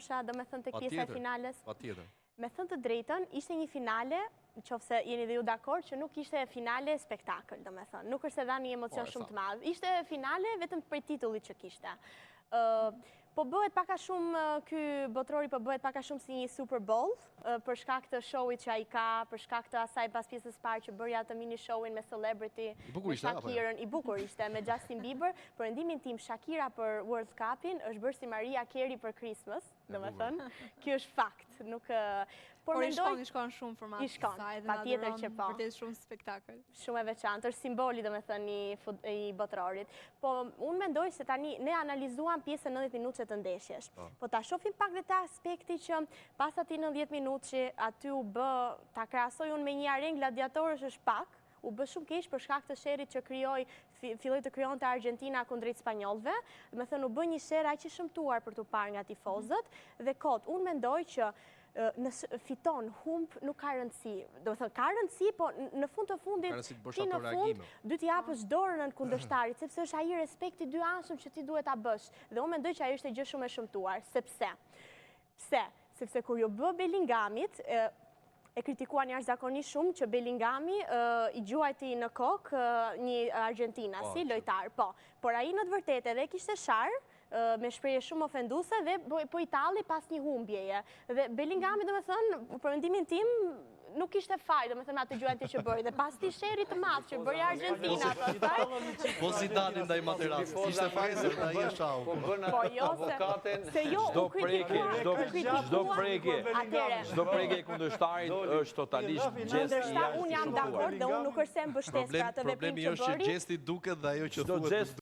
thosha, do me thënë të pjesa e finales? Patjetër. Me thënë të drejtën, ishte një finale, qofse jeni dhe ju dakord, që nuk ishte finale spektakël, do me thënë. Nuk është se dha një emocion shumë të madh. Ishte finale vetëm për titullit që kishte. Po bëhet paka shumë, ky botrori po bëhet paka shumë si një Super Bowl, për shkak të showit që ai ka, për shkak të asaj pas pjesës parë që bërja të mini showin me Celebrity, me Shakirën, i bukur ishte, me Justin Bieber. Për mendimin tim, Shakira për World Cupin është bërë si Mariah Carey për Christmas, do me thënë. Kjo është fakt, nuk... Por i shkon shumë format. I shkon, patjetër që po. Vërtet shumë spektakël. Shumë e veçantë, është simboli, do me thënë, i botrorit. Po, unë mendoj se tani ne analizuam pjesën 90 minutë të ndeshjesh. Po ta shohim pak dhe ta aspekti që pas atij 90 minutë që aty u bë, ta krahasoj unë me një areng gladiatorësh është pak, u bë shumë keq për shkak të sherrit që filloi të krijonte Argentina kundrejt spanjollëve, do të thënë u bë një sherr aq i shëmtuar për tu parë nga tifozët dhe kot, unë mendoj që nëse fiton, humb, nuk ka rëndësi. Do të thënë, ka rëndësi, po në fund të fundit, ti në fund, dy t'i japësh dorën në kundërshtarit, sepse është ai respekti dy anshëm që ti duhet ta bësh. Dhe unë mendoj që ajo është gjë shumë e shëmtuar, sepse kur ju bë Bellingamit, e kritikuan jashtëzakonisht shumë që Bellingami i gjuajti në kokë një argentinasi, lojtar, po. Por ai në të vërtetë edhe kishte sharë, me shprehje shumë ofenduese dhe po i talli pas një humbjeje. Dhe Bellingami, do me thënë, për mendimin tim, nuk ishte faj, do me thënë atë gjuajti që bëri. Dhe pas ti sherrit të madh që bëri Argentina, po si dalin ndaj Materazit, ishte faj se ai është shau. Po jo se jo, u kritikuan, çdo prekje kundërshtarit është totalisht gjest i unë jam dakord dhe unë nuk është se mbështes për atë veprim që bëri. Problemi është që gjesti duket dhe ajo që thuhet